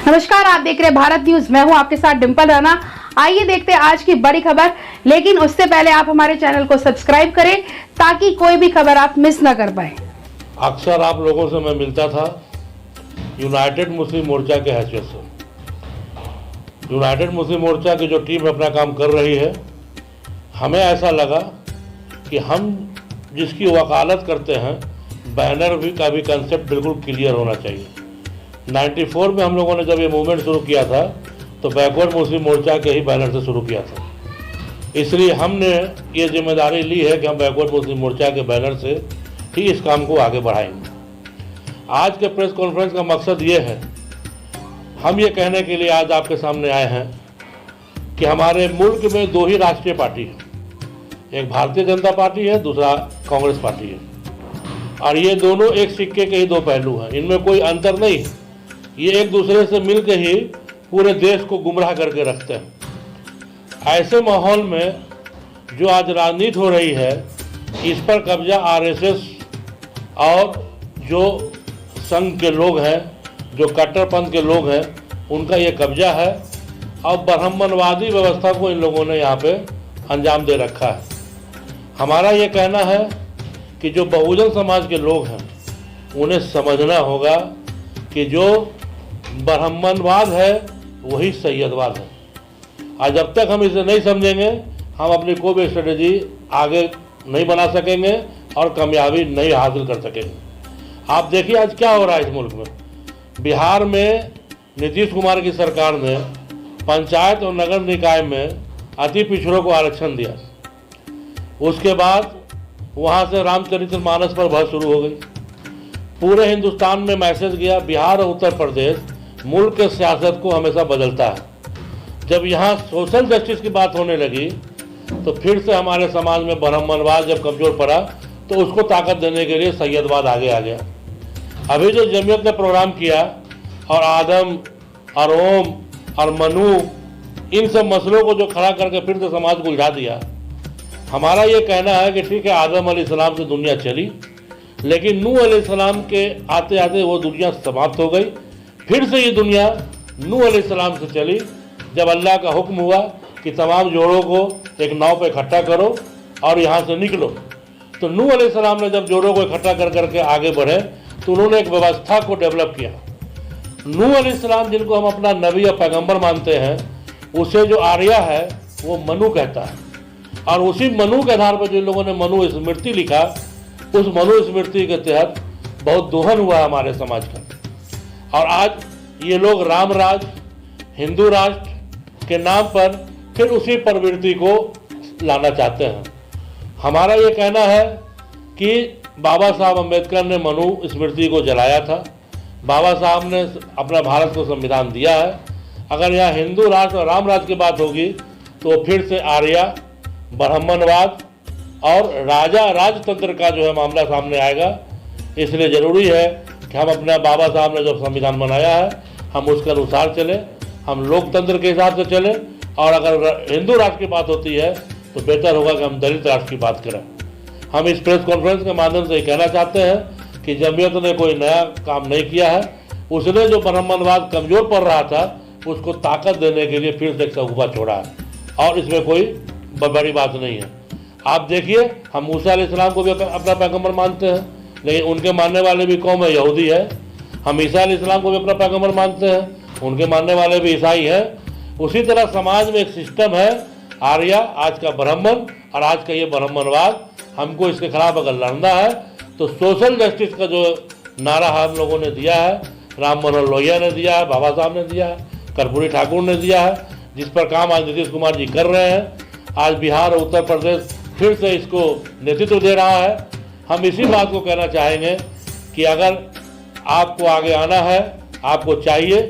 नमस्कार, आप देख रहे हैं भारत न्यूज। मैं हूं आपके साथ डिंपल राणा। आइए देखते हैं आज की बड़ी खबर, लेकिन उससे पहले आप हमारे चैनल को सब्सक्राइब करें ताकि कोई भी खबर आप मिस ना कर पाए। अक्सर आप लोगों से मैं मिलता था यूनाइटेड मुस्लिम मोर्चा के हैसियत से। यूनाइटेड मुस्लिम मोर्चा की जो टीम अपना काम कर रही है, हमें ऐसा लगा कि हम जिसकी वकालत करते हैं बैनर भी का भी कंसेप्ट बिल्कुल क्लियर होना चाहिए। 94 में हम लोगों ने जब ये मूवमेंट शुरू किया था तो बैकवर्ड मुस्लिम मोर्चा के ही बैनर से शुरू किया था। इसलिए हमने ये जिम्मेदारी ली है कि हम बैकवर्ड मुस्लिम मोर्चा के बैनर से ही इस काम को आगे बढ़ाएंगे। आज के प्रेस कॉन्फ्रेंस का मकसद ये है, हम ये कहने के लिए आज आपके सामने आए हैं कि हमारे मुल्क में दो ही राष्ट्रीय पार्टी है, एक भारतीय जनता पार्टी है, दूसरा कांग्रेस पार्टी है, और ये दोनों एक सिक्के के ही दो पहलू हैं। इनमें कोई अंतर नहीं है। ये एक दूसरे से मिलकर ही पूरे देश को गुमराह करके रखते हैं। ऐसे माहौल में जो आज राजनीति हो रही है, इस पर कब्जा आरएसएस और जो संघ के लोग हैं, जो कट्टरपंथ के लोग हैं, उनका ये कब्जा है। और ब्राह्मणवादी व्यवस्था को इन लोगों ने यहाँ पे अंजाम दे रखा है। हमारा ये कहना है कि जो बहुजन समाज के लोग हैं उन्हें समझना होगा कि जो ब्राह्मणवाद है वही सैयदवाद है। आज जब तक हम इसे नहीं समझेंगे, हम अपनी कोई भी स्ट्रेटेजी आगे नहीं बना सकेंगे और कामयाबी नहीं हासिल कर सकेंगे। आप देखिए आज क्या हो रहा है इस मुल्क में। बिहार में नीतीश कुमार की सरकार ने पंचायत और नगर निकाय में अति पिछड़ों को आरक्षण दिया। उसके बाद वहाँ से रामचरितमानस पर बहस शुरू हो गई। पूरे हिंदुस्तान में मैसेज गया, बिहार और उत्तर प्रदेश मुल्क के सियासत को हमेशा बदलता है। जब यहाँ सोशल जस्टिस की बात होने लगी तो फिर से हमारे समाज में ब्राह्मणवाद जब कमज़ोर पड़ा तो उसको ताकत देने के लिए सैयदवाद आगे आ गया। अभी जो जमीयत ने प्रोग्राम किया और आदम और ओम और मनु, इन सब मसलों को जो खड़ा करके फिर से समाज को उलझा दिया। हमारा ये कहना है कि ठीक है, आदम अलैहिस्सलाम से दुनिया चली, लेकिन नूह अलैहिस्सलाम के आते आते वो दुनिया समाप्त हो गई। फिर से ये दुनिया नूह अलैहिस्सलाम से चली, जब अल्लाह का हुक्म हुआ कि तमाम जोड़ों को एक नाव पे इकट्ठा करो और यहाँ से निकलो। तो नूह अलैहिस्सलाम ने जब जोड़ों को इकट्ठा कर करके आगे बढ़े तो उन्होंने एक व्यवस्था को डेवलप किया। नूह अलैहिस्सलाम जिनको हम अपना नबी और पैगंबर मानते हैं, उसे जो आर्या है वो मनु कहता है। और उसी मनु के आधार पर जो लोगों ने मनु स्मृति लिखा, उस मनु स्मृति के तहत बहुत दोहन हुआ हमारे समाज का। और आज ये लोग राम राज, हिंदू राष्ट्र के नाम पर फिर उसी प्रवृत्ति को लाना चाहते हैं। हमारा ये कहना है कि बाबा साहब अम्बेडकर ने मनु स्मृति को जलाया था। बाबा साहब ने अपना भारत को संविधान दिया है। अगर यहाँ हिंदू राष्ट्र और राम राज की बात होगी तो फिर से आर्या, ब्राह्मणवाद और राजा राजतंत्र का जो है मामला सामने आएगा। इसलिए ज़रूरी है कि हम अपना बाबा साहब ने जो संविधान बनाया है हम उसके अनुसार चलें, हम लोकतंत्र के हिसाब से चलें। और अगर हिंदू राष्ट्र की बात होती है तो बेहतर होगा कि हम दलित राष्ट्र की बात करें। हम इस प्रेस कॉन्फ्रेंस के माध्यम से ये कहना चाहते हैं कि जमीयत ने कोई नया काम नहीं किया है। उसने जो ब्राह्मणवाद कमज़ोर पड़ रहा था उसको ताकत देने के लिए फिर से एक सगुफा छोड़ा है, और इसमें कोई बड़ी बात नहीं है। आप देखिए, हम मूसा अलैहिस्सलाम को भी अपना पैगंबर मानते हैं, लेकिन उनके मानने वाले भी कौम है यहूदी है। हम ईसा अलैहिस्सलाम को भी अपना पैगंबर मानते हैं, उनके मानने वाले भी ईसाई हैं। उसी तरह समाज में एक सिस्टम है, आर्या आज का ब्राह्मण और आज का ये ब्राह्मणवाद। हमको इसके खिलाफ अगर लड़ना है तो सोशल जस्टिस का जो नारा हम लोगों ने दिया है, राम मनोहर लोहिया ने दिया है, बाबा साहब ने दिया है, कर्पूरी ठाकुर ने दिया है, जिस पर काम आज नीतीश कुमार जी कर रहे हैं। आज बिहार और उत्तर प्रदेश फिर से इसको नेतृत्व दे रहा है। हम इसी बात को कहना चाहेंगे कि अगर आपको आगे आना है, आपको चाहिए,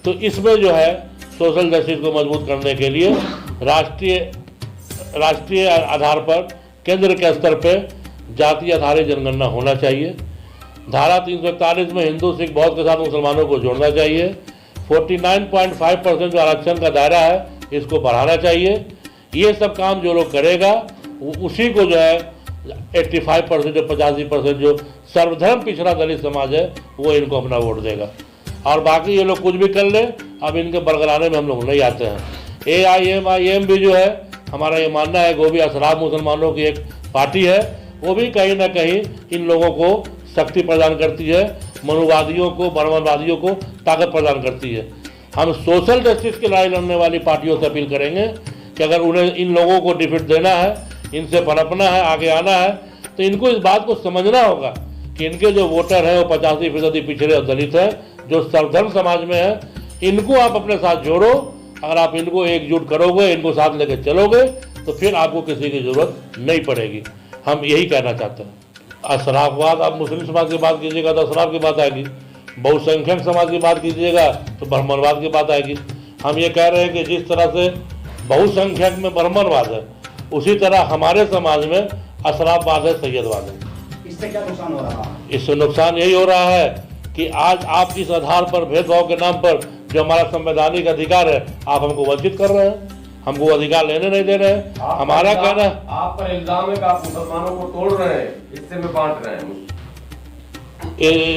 तो इसमें जो है सोशल जस्टिस को मजबूत करने के लिए राष्ट्रीय आधार पर केंद्र के स्तर पर जाति आधारित जनगणना होना चाहिए। धारा 341 में हिंदू सिख बौद्ध के साथ मुसलमानों को जोड़ना चाहिए। 49.5% जो आरक्षण का दायरा है इसको बढ़ाना चाहिए। ये सब काम जो लोग करेगा उसी को जो है 85% जो 85% जो सर्वधर्म पिछड़ा दलित समाज है वो इनको अपना वोट देगा। और बाकी ये लोग कुछ भी कर ले, अब इनके बरगलाने में हम लोग नहीं आते हैं। AIM भी जो है, हमारा ये मानना है वो भी असराफ मुसलमानों की एक पार्टी है, वो भी कहीं ना कहीं इन लोगों को शक्ति प्रदान करती है, मनुवादियों को, ब्राह्मणवादियों को ताकत प्रदान करती है। हम सोशल जस्टिस की लड़ाई लड़ने वाली पार्टियों से अपील करेंगे कि अगर उन्हें इन लोगों को डिफीट देना है, इनसे पनपना है, आगे आना है, तो इनको इस बात को समझना होगा कि इनके जो वोटर हैं वो 85% पिछड़े और दलित हैं, जो सर्वधर्म समाज में है। इनको आप अपने साथ जोड़ो। अगर आप इनको एकजुट करोगे, इनको साथ लेकर चलोगे, तो फिर आपको किसी की जरूरत नहीं पड़ेगी। हम यही कहना चाहते हैं। अशराफवाद, आप मुस्लिम समाज की बात कीजिएगा तो अशराफ की बात आएगी, बहुसंख्यक समाज की बात कीजिएगा तो ब्राह्मणवाद की बात आएगी। हम ये कह रहे हैं कि जिस तरह से बहुसंख्यक में ब्राह्मणवाद है, उसी तरह हमारे समाज में अशराफवाद है, सैयदवाद है। इससे क्या नुकसान हो रहा है? इससे नुकसान यही हो रहा है कि आज आप इस आधार पर, भेदभाव के नाम पर, जो हमारा संवैधानिक अधिकार है, आप हमको वंचित कर रहे हैं, हमको अधिकार लेने नहीं दे रहे हैं। हमारा कहना, आप पर इल्जाम है कि आप मुसलमानों को तोड़ रहे हैं, हिस्से में बांट रहे हैं।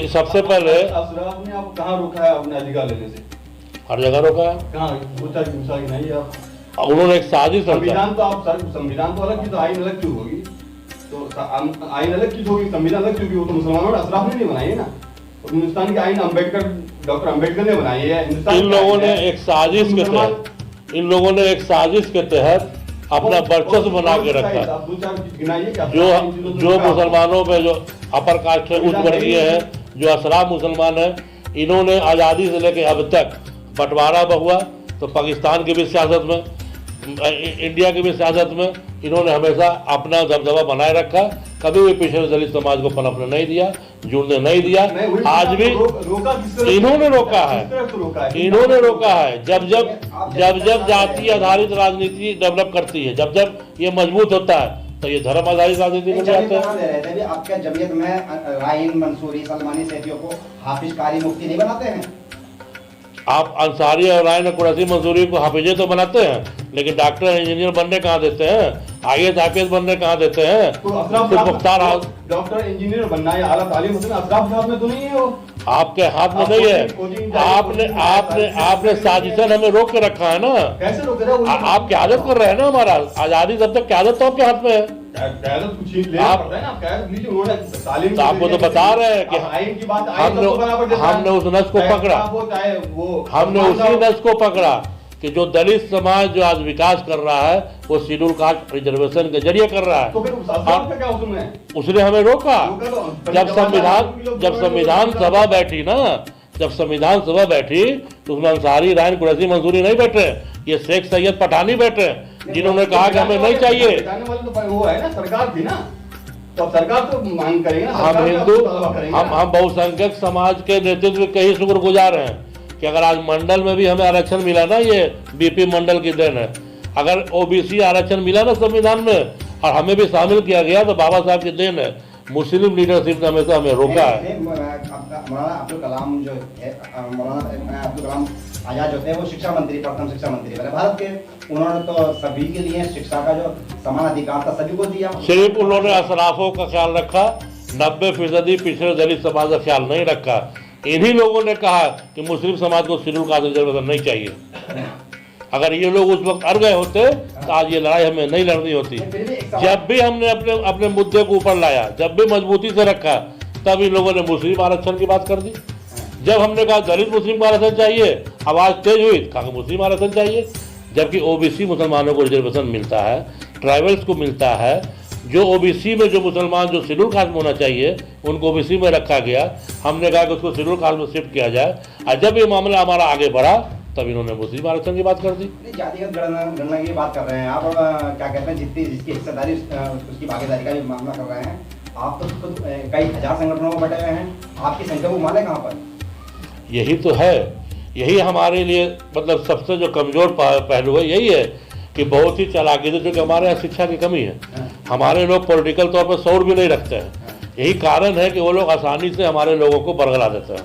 सबसे पहले अशराफ ने आपको कहाँ रोका है अपने अधिकार लेने से? हर जगह रोका है। कहाँ पूछा कि नहीं आप? उन्होंने एक साजिश रचा। संविधान तो आप संविधान तो अलग की, तो आइन अलग क्यों होगी? तो आइन अलग क्यों होगी, संविधान अलग क्यों? वो तो मुसलमानों ने, अशराफ ने नहीं बनाई है ना। तो हिंदुस्तान की आइन अम्बेडकर, डॉक्टर अम्बेडकर ने बनाई है। इन लोगों ने एक साजिश के तहत, इन लोगों ने एक साजिश के तहत अपना वर्चस्व बना के रखा। जो मुसलमानों में जो अपर कास्ट है, उच्च वर्गीय है, जो अशराफ मुसलमान है, इन्होंने आज़ादी से लेकर अब तक बंटवारा हुआ तो पाकिस्तान की भी सियासत में, इंडिया की भी सियासत में इन्होंने हमेशा अपना दबदबा बनाए रखा। कभी भी पिछड़े दलित समाज को पनपने नहीं दिया, जुड़ने नहीं दिया। आज भी इन्होंने रोका है, इन्होंने रोका है। जब जब जाति आधारित राजनीति डेवलप करती है, जब जब ये मजबूत होता है, तो ये धर्म आधारित राजनीति में जाते हैं। आपके जमीयत में राइन मंसूरी सलमानी सैफियों को हाफिज कारी मुफ्ती नहीं बनाते हैं? आप अंसारी और राय कुरैशी मंसूरी को हाफिजे तो बनाते हैं, लेकिन डॉक्टर इंजीनियर बनने कहाँ देते हैं? IAS IPS बनने कहाँ देते हैं? तो अशराफ डॉक्टर इंजीनियर बनना है, आला तालीम होती है, अशराफ के हाथ में तो नहीं है वो। आपके हाथ में नहीं है। आपने साजिशन हमें रोक के रखा है ना। कैसे रोक रहे हो? आप क्यादत कर रहे हैं ना। हमारा आजादी जब तक क्यादत तो आपके हाथ में है। आपको तो बता रहे हैं कि हमने उस नस को पकड़ा, हमने उसी नस को पकड़ा कि जो दलित समाज जो आज विकास कर रहा है वो शेड्यूल कास्ट रिजर्वेशन के जरिए कर रहा है। तो फिर क्या उसने हमें रोका। जब संविधान सभा बैठी ना, जब संविधान सभा बैठी तो उसमें अंसारी राय कुरैशी मंसूरी नहीं बैठे, ये शेख सैयद पठानी बैठे, जिन्होंने कहा कि हमें नहीं चाहिए। वो है ना, सरकार थी ना, तो सरकार तो मांग करेगी ना। हम हिंदू, हम बहुसंख्यक समाज के नेतृत्व के ही शुक्रगुजार हैं कि अगर आज मंडल में भी हमें आरक्षण मिला ना, ये BP मंडल की देन है। अगर OBC आरक्षण मिला ना संविधान में और हमें भी शामिल किया गया, तो बाबा साहब की देन है। मुस्लिम लीडरशिप ने हमेशा हमें रोका है। मौलाना अब्दुल कलाम जो है, मौलाना अब्दुल कलाम आजाद जो थे, वो शिक्षा मंत्री, प्रथम शिक्षा मंत्री बने भारत के। उन्होंने तो सभी के लिए शिक्षा का जो समान अधिकार था सभी को दिया। सिर्फ उन्होंने अशराफों का ख्याल रखा, 90% पिछड़े दलित समाज का ख्याल नहीं रखा। इन्हीं लोगों ने कहा कि मुस्लिम समाज को शेड्यूल कास्ट रिजर्वेशन नहीं चाहिए। अगर ये लोग उस वक्त अड़ गए होते तो आज ये लड़ाई हमें नहीं लड़नी होती। जब भी हमने अपने मुद्दे को ऊपर लाया, जब भी मजबूती से रखा, तब इन लोगों ने मुस्लिम आरक्षण की बात कर दी। जब हमने कहा दलित मुस्लिम को आरक्षण चाहिए, आवाज तेज हुई, कहा मुस्लिम आरक्षण चाहिए। जबकि OBC मुसलमानों को रिजर्वेशन मिलता है, ट्राइबल्स को मिलता है। जो OBC में जो मुसलमान जो शेड्यूल कास्ट में होना चाहिए, उनको OBC में रखा गया। हमने कहा कि उसको शेड्यूल कास्ट में शिफ्ट किया जाए। और जब ये मामला हमारा आगे बढ़ा, तब इन्होंने मुस्लिम आरक्षण की बात कर दी। जातिगत गणना की बात कर रहे हैं आप, क्या कहते हैं, जिसकी हिस्सेदारी उसकी भागीदारी का भी मामला कर रहे हैं आप। तो खुद कई हजार संगठनों में बैठे हुए हैं, आपकी संख्या को माने कहाँ पर? यही तो है, यही हमारे लिए मतलब सबसे जो कमजोर पहलू है यही है कि बहुत ही चालाकी से, क्योंकि हमारे यहाँ शिक्षा की कमी है। हमारे लोग पॉलिटिकल तौर पर शौर भी नहीं रखते हैं। यही कारण है कि वो लोग आसानी से हमारे लोगों को बरगला देते हैं।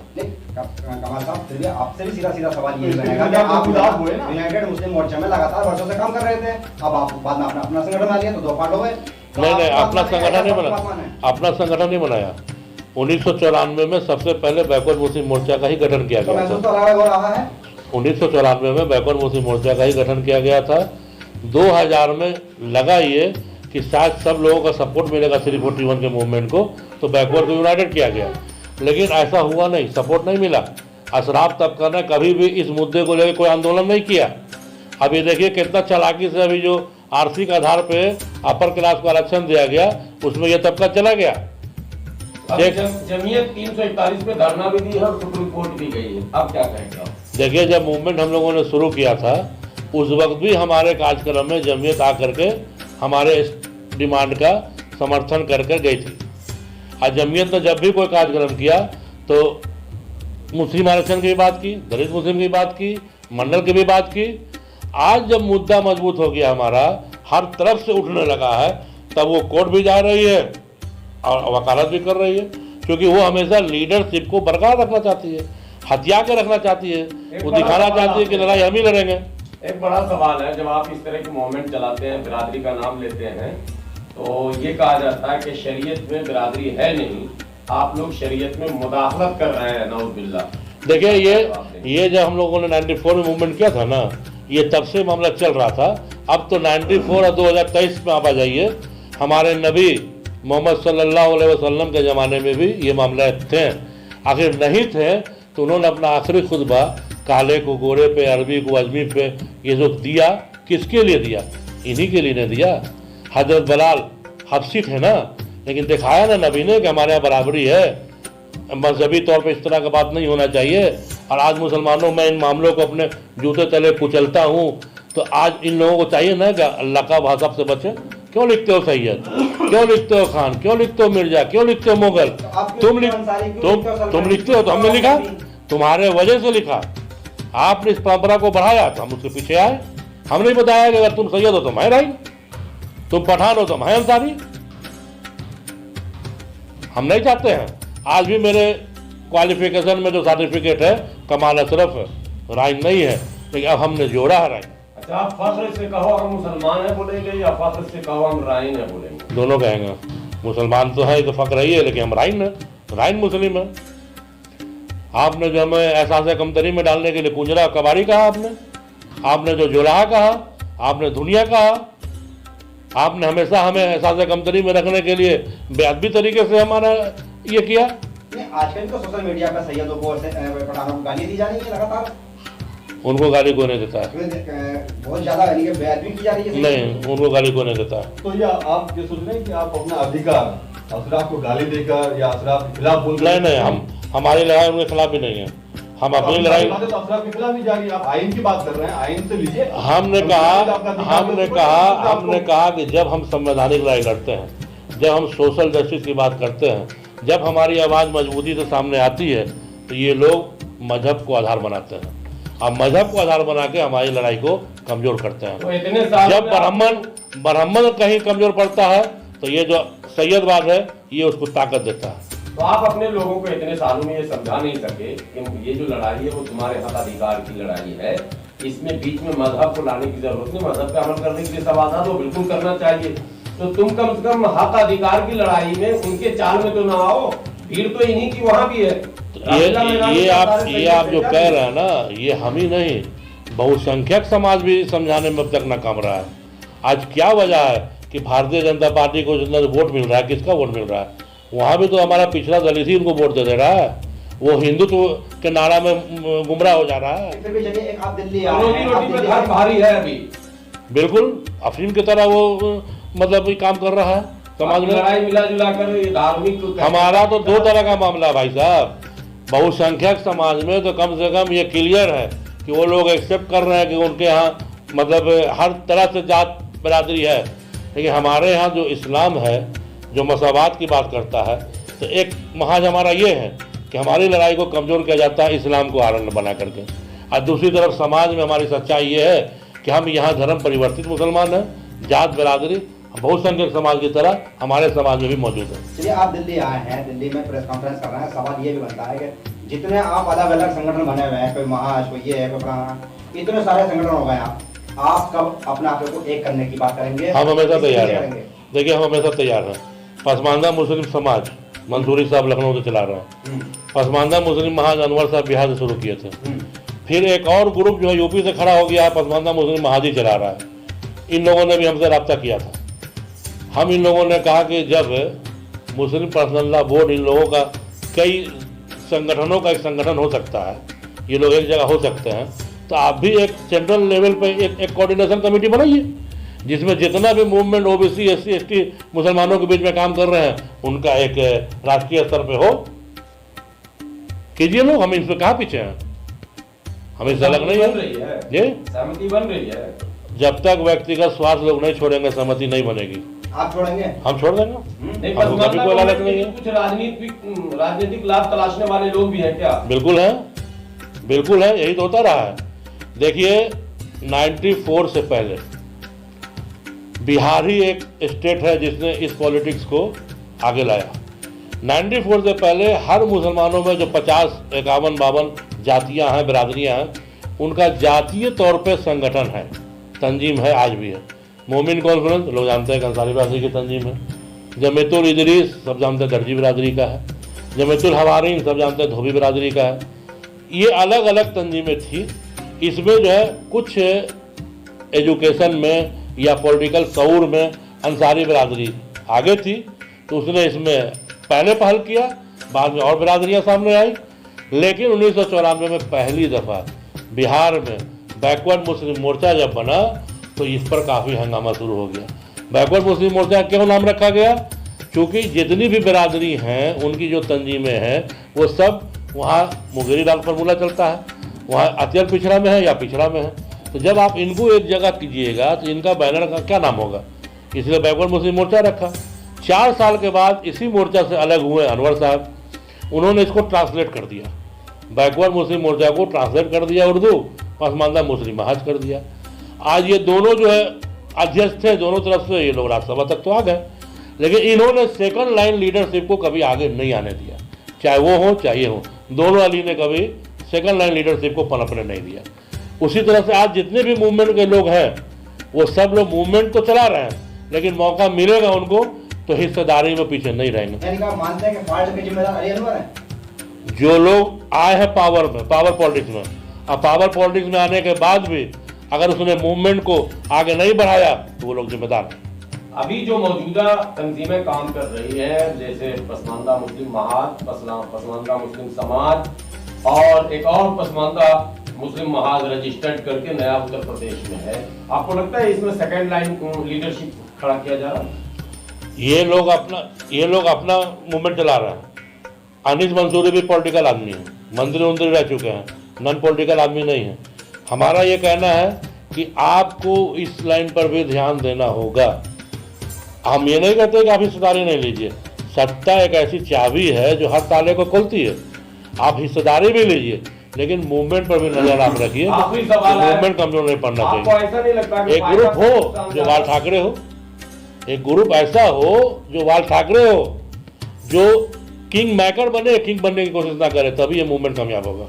कमाल साहब, फिर भी आपसे भी सीधा सवाल ये रहेगा कि आप यूनाइटेड मुस्लिम मोर्चा में लगातार वर्षों से काम कर रहे थे, अब आप बाद में अपना संगठन बना लिया तो दो पार्ट हो गए। नहीं, अपना आप संगठन नहीं बात बना, माने। अपना संगठन नहीं बनाया। 1994 में सबसे पहले बैकवर्ड मुस्लिम मोर्चा का ही गठन किया तो गया महसूस था। तो अलग हो रहा है। 1994 में बैकवर्ड मुस्लिम मोर्चा का ही गठन किया गया था। 2000 में लगा ये कि शायद सब लोगों का सपोर्ट मिलेगा 341 के मूवमेंट को, तो बैकवर्ड को यूनाइटेड किया गया, लेकिन ऐसा हुआ नहीं, सपोर्ट नहीं मिला। अशराफ तबका ने कभी भी इस मुद्दे को लेकर कोई आंदोलन नहीं किया। अभी देखिए कितना चालाकी से अभी जो आरसी के आधार पे अपर क्लास को आरक्षण दिया गया, उसमें यह तबका चला गया। अभी जमीयत 341 पे धरना भी दी है और सुप्रीम कोर्ट भी गई है, अब क्या कहेंगे आप? देखिए, जब मूवमेंट हम लोगों ने शुरू किया था उस वक्त भी हमारे कार्यक्रम में जमीयत आकर के हमारे इस डिमांड का समर्थन कर गई थी। आज जमीयत ने जब भी कोई कार्यक्रम किया तो मुस्लिम आरक्षण की भी बात की, दलित मुस्लिम की बात की, मंडल की भी बात की। आज जब मुद्दा मजबूत हो गया हमारा, हर तरफ से उठने लगा है, तब वो कोर्ट भी जा रही है और वकालत भी कर रही है, क्योंकि वो हमेशा लीडरशिप को बरकरार रखना चाहती है, हथिया के रखना चाहती है। वो दिखाना चाहती है कि लड़ाई हम ही लड़ेंगे। एक बड़ा सवाल है, जब आप इस तरह के मूवमेंट चलाते हैं, बिरादरी का नाम लेते हैं, तो ये कहा जाता है कि शरीयत में बिरादरी है नहीं, आप लोग शरीयत में मुदाखलत कर रहे हैं, नऊजुबिल्लाह। देखिए, ये जब हम लोगों ने 94 में मूवमेंट किया था ना, ये तब से मामला चल रहा था। अब तो 94 और 2023 में आप आ जाइए, हमारे नबी मोहम्मद सल्लल्लाहु अलैहि वसल्लम के ज़माने में भी ये मामला थे। आखिर नहीं थे तो उन्होंने अपना आखिरी खुतबा काले को गोरे पे, अरबी को अजमी पे, ये जो दिया, किसके लिए दिया? इन्हीं के लिए ने दिया। हजरत बलाल हबशी थे ना, लेकिन दिखाया ना नबी ने कि हमारे यहाँ बराबरी है, मजहबी तौर पे इस तरह का बात नहीं होना चाहिए। और आज मुसलमानों में इन मामलों को अपने जूते तले कुचलता हूँ, तो आज इन लोगों को चाहिए ना कि अल्लाह का भाषा से बचे। क्यों लिखते हो सैयद, क्यों लिखते हो खान, क्यों लिखते हो मिर्जा, क्यों लिखते हो मुगल? तुम लिखते हो तो हमने लिखा, तुम्हारे वजह से लिखा। आपने इस परंपरा को बढ़ाया तो हम उसके पीछे आए। हमने बताया कि अगर तुम सैयद हो तो मैं राही, तुम पठान हो तो मैं अंसारी। हम नहीं चाहते हैं। आज भी मेरे क्वालिफिकेशन में जो सर्टिफिकेट है कमाल अशरफ राइन नहीं है, लेकिन अब हमने जोड़ा है राइन। अच्छा, आप फख्र से कहो हम मुसलमान है बोलेंगे, या फख्र से कहो हम राइन है बोलेंगे? दोनों कहेंगे। मुसलमान तो है तो फख्र ही है, लेकिन हम राइन है, राइन मुस्लिम है। आपने जो हमें एहसास कमतरी में डालने के लिए कुंजरा कबाड़ी कहा, आपने जो जुलाहा कहा, आपने दुनिया कहा, आपने हमेशा हमें एहसास कमतरी में रखने के लिए बेअदबी तरीके से हमारा ये किया। आजकल तो सोशल मीडिया पर सैयदों को पठानों को गाली दी जा रही है लगातार। उनको गाली को नहीं देता है, बहुत ज्यादा बेअदबी की जा रही है। नहीं, उनको गाली को नहीं देता है। तो ये आप ये सोच रहे हैं कि आप अपना अधिकार अशराफ को गाली देकर या अशराफ के खिलाफ बोल? नहीं, हमारी लड़ाई उनके खिलाफ भी नहीं है। हम अपनी लड़ाई, तो अशराफ के खिलाफ भी जा रही है। आप आइन की बात कर रहे हैं, आइन से लीजिए। हमने कहा कि जब हम संवैधानिक लड़ाई लड़ते हैं, जब हम सोशल जस्टिस की बात करते हैं, जब हमारी आवाज़ मजबूती से सामने आती है, तो ये लोग मजहब को आधार बनाते हैं। अब मजहब को आधार बना के हमारी लड़ाई को कमजोर करते हैं। जब ब्राह्मण कहीं कमजोर पड़ता है तो ये जो सैयदवाद है ये उसको ताकत देता है। तो आप अपने लोगों को इतने सालों में ये समझा नहीं सके कि ये जो लड़ाई है वो तुम्हारे हक अधिकार की लड़ाई है, इसमें बीच में मजहब को लाने की जरूरत नहीं, मजहब पे अमल करने के लिए सब आजाद हो, बिल्कुल करना चाहिए। तो तुम कम से कम हक अधिकार की लड़ाई में उनके चाल में तो ना आओ, भीड़ तो इन्हीं की वहां भी है। ये आप जो कह रहे हैं ना, ये हम ही नहीं, बहुसंख्यक समाज भी समझाने में अब तक नाकाम रहा है। आज क्या वजह है कि भारतीय जनता पार्टी को जितना वोट मिल रहा है, किसका वोट मिल रहा है? वहाँ भी तो हमारा पिछड़ा दलित ही उनको वोट दे रहा है। वो हिंदुत्व के नारा में गुमराह हो जा रहा है। भारी है अभी, बिल्कुल अफीम की तरह वो मतलब काम कर रहा है समाज में। लड़ाई मिला जुला कर धार्मिक, हमारा तो दो तरह का मामला है भाई साहब। बहुसंख्यक समाज में तो कम से कम ये क्लियर है कि वो लोग एक्सेप्ट कर रहे हैं कि उनके यहाँ मतलब हर तरह से जात बिरादरी है, लेकिन हमारे यहाँ जो इस्लाम है, जो मसावात की बात करता है, तो एक महाज हमारा ये है कि हमारी लड़ाई को कमज़ोर किया जाता है इस्लाम को आड़न बना करके। और दूसरी तरफ समाज में हमारी सच्चाई ये है कि हम यहाँ धर्म परिवर्तित मुसलमान हैं, जात बिरादरी बहुसंख्यक समाज की तरह हमारे समाज में भी मौजूद है। चलिए, आप दिल्ली आए हैं, दिल्ली में प्रेस कॉन्फ्रेंस कर रहे हैं, सवाल ये भी बनता है कि जितने आप अलग अलग संगठन बने हुए हैं, कोई महाज, कोई ये है, कोई फलाना, इतने सारे संगठन हो गए, आप कब अपने आप को एक करने की बात करेंगे? हम हमेशा तैयार हैं, देखिए हम हमेशा तैयार हैं। पसमानदा मुस्लिम समाज मंसूरी साहब लखनऊ से चला रहे हैं, पसमानदा मुस्लिम महाज अनवर साहब बिहार से शुरू किए थे, फिर एक और ग्रुप जो है यूपी से खड़ा हो गया है, पसमानदा मुस्लिम महाज ही चला रहा है। इन लोगों ने भी हमसे रब्ता किया था। हम इन लोगों ने कहा कि जब मुस्लिम पर्सनल लॉ बोर्ड इन लोगों का कई संगठनों का एक संगठन हो सकता है, ये लोग एक जगह हो सकते हैं, तो आप भी एक सेंट्रल लेवल पे एक कोऑर्डिनेशन कमेटी बनाइए जिसमें जितना भी मूवमेंट ओबीसी एससी एसटी मुसलमानों के बीच में काम कर रहे हैं उनका एक राष्ट्रीय स्तर पे हो। कीजिए लोग, हम इस पे कहाँ पीछे हैं, हमें इससे अलग नहीं है। ये सहमति बन रही है। जब तक व्यक्तिगत स्वार्थ लोग नहीं छोड़ेंगे सहमति नहीं बनेगी। आप छोड़ेंगे? हम छोड़ देंगे। नहीं, हमको कभी कोई लालच नहीं है। कुछ राजनीतिक लाभ तलाशने वाले लोग भी हैं क्या? बिल्कुल है, बिल्कुल है, यही तो होता रहा है। देखिए 94 से पहले बिहार ही एक स्टेट है जिसने इस पॉलिटिक्स को आगे लाया। 94 से पहले हर मुसलमानों में जो 50 51 52 जातियां हैं, बिरादरियां हैं, उनका जातीय तौर पे संगठन है, तंजीम है, आज भी है। मोमिन कॉन्फ्रेंस लोग जानते हैं अंसारी बिरादरी की तंजीम है। जमीयतुल इदरीस सब जानते हैं दर्जी बिरादरी का है। जमीयतुल हवारीन सब जानते हैं धोबी बिरादरी का है। ये अलग अलग तंजीमें थी। इसमें जो है कुछ एजुकेशन में या पॉलिटिकल शऊर में अंसारी बिरादरी आगे थी, तो उसने इसमें पहले पहल किया, बाद में और बिरादरियां सामने आई। लेकिन 1994 में पहली दफ़ा बिहार में बैकवर्ड मुस्लिम मोर्चा जब बना तो इस पर काफ़ी हंगामा शुरू हो गया। बैकवर्ड मुस्लिम मोर्चा क्यों नाम रखा गया? क्योंकि जितनी भी बिरादरी हैं उनकी जो तंजीमें हैं वो सब वहाँ मुगेरी लाल फार्मूला चलता है, वहाँ अत्यंत पिछड़ा में है या पिछड़ा में है। तो जब आप इनको एक जगह कीजिएगा तो इनका बैनर का क्या नाम होगा? इसलिए बैकवर्ड मुस्लिम मोर्चा रखा। 4 साल के बाद इसी मोर्चा से अलग हुए अनवर साहब, उन्होंने इसको ट्रांसलेट कर दिया, बैकवर्ड मुस्लिम मोर्चा को ट्रांसलेट कर दिया उर्दू, पसमानदा मुस्लिम महाज कर दिया। आज ये दोनों जो है अध्यक्ष थे, दोनों तरफ से ये लोग राज्यसभा तक तो आ गए, लेकिन इन्होंने सेकंड लाइन लीडरशिप को कभी आगे नहीं आने दिया, चाहे वो हो चाहे ये हो। दोनों अली ने कभी सेकंड लाइन लीडरशिप को पनपने नहीं दिया। उसी तरह से आज जितने भी मूवमेंट के लोग हैं वो सब लोग मूवमेंट तो चला रहे हैं, लेकिन मौका मिलेगा उनको तो हिस्सेदारी में पीछे नहीं रहेंगे। यानी कि आप मानते हैं कि फाल्ट के जिम्मेदार अली अनवर हैं? जो लोग आए हैं पावर में, पावर पॉलिटिक्स में, अब पावर पॉलिटिक्स में आने के बाद भी अगर उसने मूवमेंट को आगे नहीं बढ़ाया तो वो लोग जिम्मेदार हैं। अभी जो मौजूदा तंजीमें काम कर रही हैं, जैसे पसमानदा मुस्लिम महाज, पसमानदा मुस्लिम समाज और एक और पसमानदा मुस्लिम महाज रजिस्टर्ड करके नया उत्तर प्रदेश में है, आपको लगता है इसमें सेकंड लाइन लीडरशिप खड़ा किया जा रहा है? ये लोग अपना मूवमेंट चला रहे हैं। अनीस मंसूरी भी पॉलिटिकल आदमी है, मंत्री रह चुके हैं, नॉन पॉलिटिकल आदमी नहीं है। हमारा ये कहना है कि आपको इस लाइन पर भी ध्यान देना होगा। हम ये नहीं कहते कि आप हिस्सेदारी नहीं लीजिए, सत्ता एक ऐसी चाबी है जो हर ताले को खोलती है। आप हिस्सेदारी भी लीजिए, लेकिन मूवमेंट पर भी नजर आप रखिए। मूवमेंट कमजोर नहीं पड़ना चाहिए। ऐसा नहीं लगता कि एक ग्रुप हो जो बाल ठाकरे हो, एक ग्रुप ऐसा हो जो बाल ठाकरे हो, जो किंग मेकर बने, किंग बनने की कोशिश ना करे, तभी ये मूवमेंट कामयाब होगा।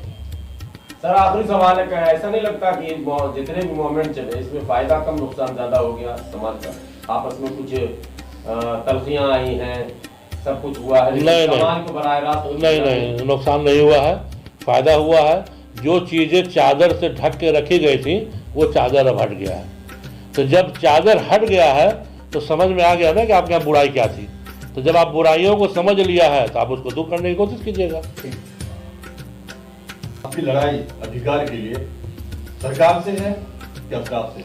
सर आखिरी सवाल है, ऐसा नहीं लगता कि जितने भी मूवमेंट चले इसमें फायदा कम नुकसान ज्यादा हो गया समाज का? आपस में कुछ तलखियां आई हैं, सब कुछ हुआ है, समाज को बराह रास्त नहीं, नुकसान नहीं हुआ है, फायदा हुआ है। जो चीजें चादर से ढक के रखी गई थी वो चादर अब हट गया है। तो जब चादर हट गया है तो समझ में आ गया ना कि आपके यहाँ बुराई क्या थी। तो जब आप बुराइयों को समझ लिया है तो आप उसको दूर करने की कोशिश कीजिएगा। आपकी लड़ाई अधिकार के लिए सरकार से है या अफराद से?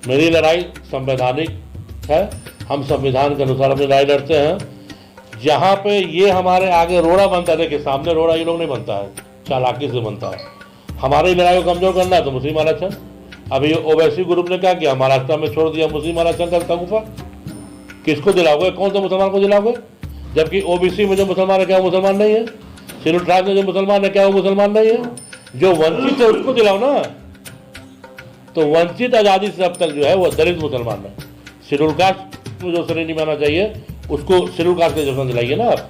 मेरी लड़ाई संवैधानिक है, हम संविधान के अनुसार अपनी लड़ाई लड़ते हैं। जहाँ पे ये हमारे आगे रोड़ा बनता है, देखिए सामने रोड़ा ये लोग नहीं बनता है, चालाकी से बनता है। हमारी लड़ाई को कमजोर करना है तो मुस्लिम आरक्षण। अभी ओवैसी ग्रुप ने क्या किया, महाराष्ट्र में छोड़ दिया मुस्लिम आरक्षण का तहफा। किसको दिलाओगे, कौन से मुसलमान को दिलाओगे? जबकि ओबीसी में जो मुसलमान है क्या वो मुसलमान नहीं है? शेड्यूल ट्राइब में जो मुसलमान है क्या वो मुसलमान नहीं है? जो वंचित है उसको दिलाओ ना। तो वंचित आज़ादी से अब तक जो है वो दलित मुसलमान है। शेड्यूल कास्ट जो श्रेणी में आना चाहिए उसको शेड्यूल कास्ट के जैसा दिलाइए ना आप।